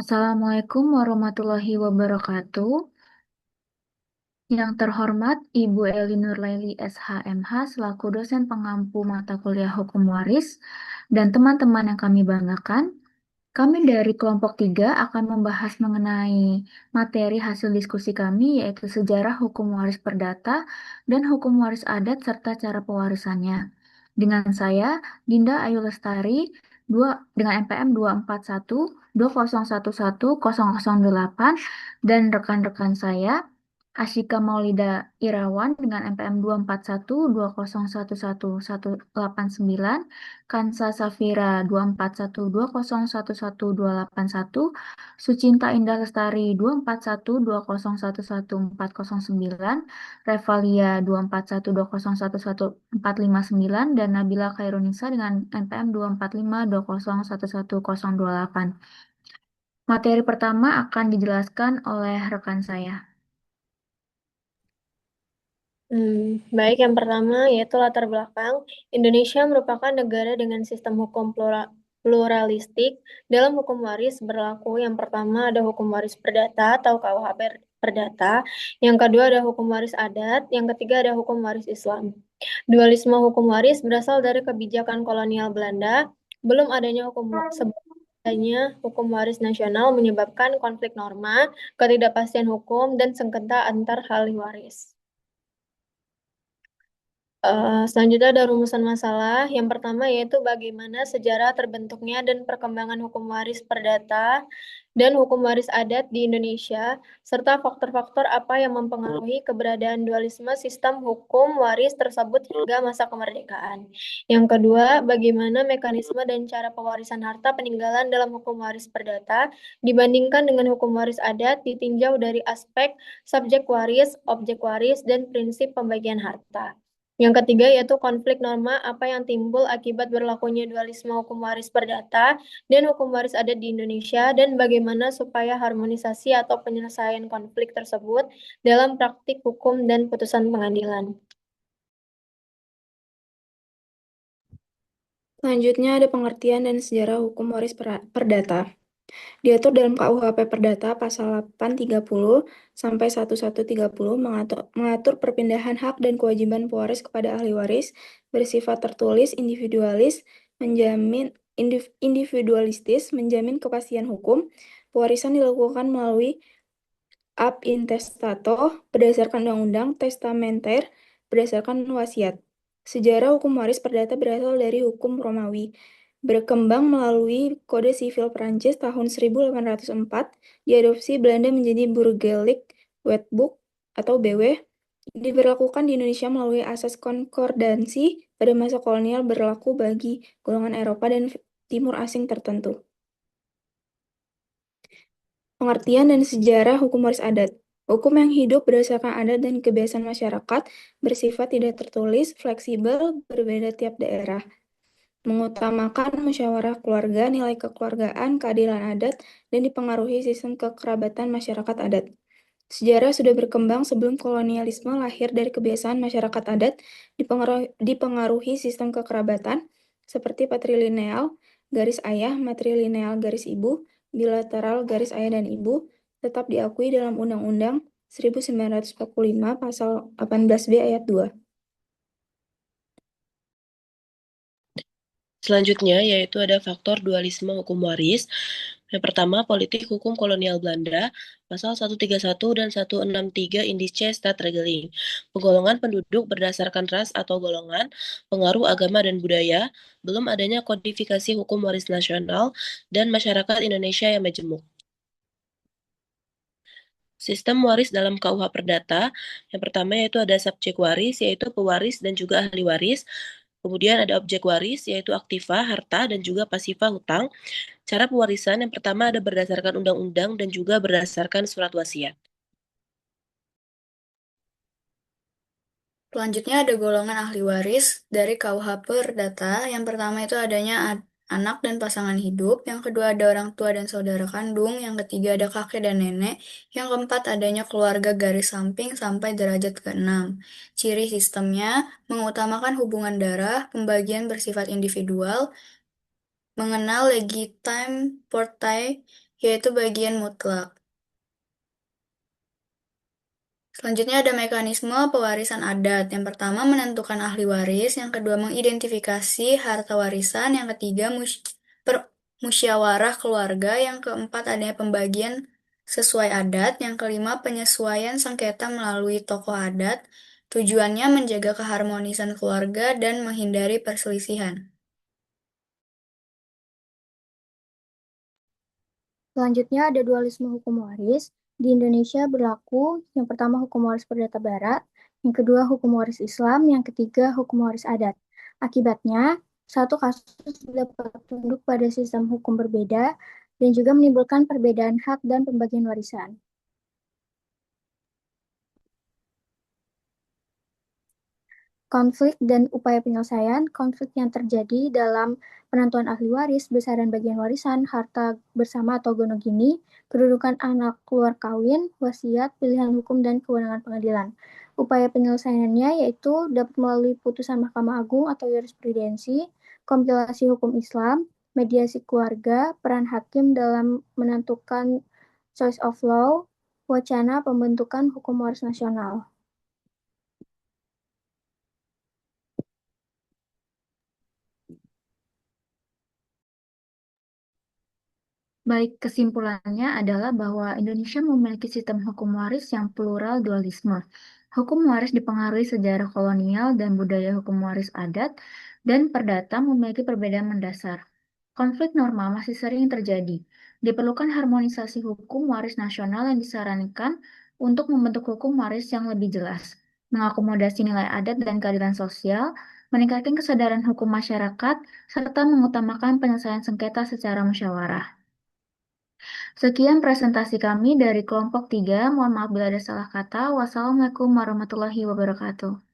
Assalamualaikum warahmatullahi wabarakatuh. Yang terhormat Ibu Eli Nurlaili SHMH selaku dosen pengampu mata kuliah Hukum Waris dan teman-teman yang kami banggakan, kami dari kelompok 3 akan membahas mengenai materi hasil diskusi kami yaitu sejarah hukum waris perdata dan hukum waris adat serta cara pewarisannya. Dengan saya, Dinda Ayu Lestari, dengan NPM 241 2011 008 dan rekan-rekan saya, Ashika Maulida Irawan dengan NPM 241 2011 189, Kansa Safira 241 2011 281, Sucinta Indah Lestari 241 2011 409, Revalia 241 2011 459, dan Nabila Khairunisa dengan NPM 245 2011 128. Materi pertama akan dijelaskan oleh rekan saya. Baik, yang pertama yaitu latar belakang. Indonesia merupakan negara dengan sistem hukum pluralistik. Dalam hukum waris berlaku yang pertama ada hukum waris perdata atau KUH perdata, yang kedua ada hukum waris adat, yang ketiga ada hukum waris Islam. Dualisme hukum waris berasal dari kebijakan kolonial Belanda. Belum adanya hukum waris nasional menyebabkan konflik norma, ketidakpastian hukum, dan sengketa antar ahli waris. Selanjutnya ada rumusan masalah. Yang pertama yaitu bagaimana sejarah terbentuknya dan perkembangan hukum waris perdata dan hukum waris adat di Indonesia, serta faktor-faktor apa yang mempengaruhi keberadaan dualisme sistem hukum waris tersebut hingga masa kemerdekaan. Yang kedua, bagaimana mekanisme dan cara pewarisan harta peninggalan dalam hukum waris perdata dibandingkan dengan hukum waris adat ditinjau dari aspek subjek waris, objek waris, dan prinsip pembagian harta. Yang ketiga yaitu konflik norma apa yang timbul akibat berlakunya dualisme hukum waris perdata dan hukum waris adat di Indonesia dan bagaimana supaya harmonisasi atau penyelesaian konflik tersebut dalam praktik hukum dan putusan pengadilan. Selanjutnya ada pengertian dan sejarah hukum waris perdata. Diatur dalam KUHP Perdata pasal 830 sampai 1130 mengatur perpindahan hak dan kewajiban pewaris kepada ahli waris bersifat tertulis, individualistis, menjamin kepastian hukum. Pewarisan dilakukan melalui ab intestato berdasarkan undang-undang, testamenter berdasarkan wasiat. Sejarah hukum waris perdata berasal dari hukum Romawi, berkembang melalui Kode Sivil Prancis tahun 1804, diadopsi Belanda menjadi Burgerlijk Wetboek atau BW, diberlakukan di Indonesia melalui asas konkordansi pada masa kolonial berlaku bagi golongan Eropa dan Timur Asing tertentu. Pengertian dan sejarah hukum waris adat. Hukum yang hidup berdasarkan adat dan kebiasaan masyarakat bersifat tidak tertulis, fleksibel, berbeda tiap daerah. Mengutamakan musyawarah keluarga, nilai kekeluargaan, keadilan adat, dan dipengaruhi sistem kekerabatan masyarakat adat. Sejarah sudah berkembang sebelum kolonialisme lahir dari kebiasaan masyarakat adat, dipengaruhi sistem kekerabatan, seperti patrilineal, garis ayah, matrilineal, garis ibu, bilateral, garis ayah dan ibu, tetap diakui dalam Undang-Undang 1945 Pasal 18B Ayat 2. Selanjutnya yaitu ada faktor dualisme hukum waris. Yang pertama, politik hukum kolonial Belanda, pasal 131 dan 163 Indice Staatregeling. Penggolongan penduduk berdasarkan ras atau golongan, pengaruh agama dan budaya, belum adanya kodifikasi hukum waris nasional, dan masyarakat Indonesia yang majemuk. Sistem waris dalam KUH Perdata, yang pertama yaitu ada subjek waris, yaitu pewaris dan juga ahli waris. Kemudian ada objek waris, yaitu aktiva, harta, dan juga pasiva, hutang. Cara pewarisan yang pertama ada berdasarkan undang-undang dan juga berdasarkan surat wasiat. Selanjutnya ada golongan ahli waris dari KUH Perdata. Yang pertama itu adanya anak dan pasangan hidup. Yang kedua ada orang tua dan saudara kandung. Yang ketiga ada kakek dan nenek. Yang keempat adanya keluarga garis samping sampai derajat ke-6. Ciri sistemnya mengutamakan hubungan darah, pembagian bersifat individual, mengenal legitime portai yaitu bagian mutlak. Selanjutnya ada mekanisme pewarisan adat. Yang pertama menentukan ahli waris, yang kedua mengidentifikasi harta warisan, yang ketiga musyawarah keluarga, yang keempat adanya pembagian sesuai adat, yang kelima penyesuaian sengketa melalui tokoh adat. Tujuannya menjaga keharmonisan keluarga dan menghindari perselisihan. Selanjutnya ada dualisme hukum waris. Di Indonesia berlaku yang pertama hukum waris perdata barat, yang kedua hukum waris Islam, yang ketiga hukum waris adat. Akibatnya, satu kasus dapat tunduk pada sistem hukum berbeda dan juga menimbulkan perbedaan hak dan pembagian warisan. Konflik dan upaya penyelesaian konflik yang terjadi dalam penentuan ahli waris, besaran bagian warisan, harta bersama atau gonogini, kedudukan anak keluar kawin, wasiat, pilihan hukum, dan kewenangan pengadilan. Upaya penyelesaiannya yaitu dapat melalui putusan Mahkamah Agung atau jurisprudensi, kompilasi hukum Islam, mediasi keluarga, peran hakim dalam menentukan choice of law, wacana pembentukan hukum waris nasional. Baik, kesimpulannya adalah bahwa Indonesia memiliki sistem hukum waris yang plural dualisme. Hukum waris dipengaruhi sejarah kolonial dan budaya hukum waris adat, dan perdata memiliki perbedaan mendasar. Konflik norma masih sering terjadi. Diperlukan harmonisasi hukum waris nasional yang disarankan untuk membentuk hukum waris yang lebih jelas, mengakomodasi nilai adat dan keadilan sosial, meningkatkan kesadaran hukum masyarakat, serta mengutamakan penyelesaian sengketa secara musyawarah. Sekian presentasi kami dari kelompok 3. Mohon maaf bila ada salah kata. Wassalamualaikum warahmatullahi wabarakatuh.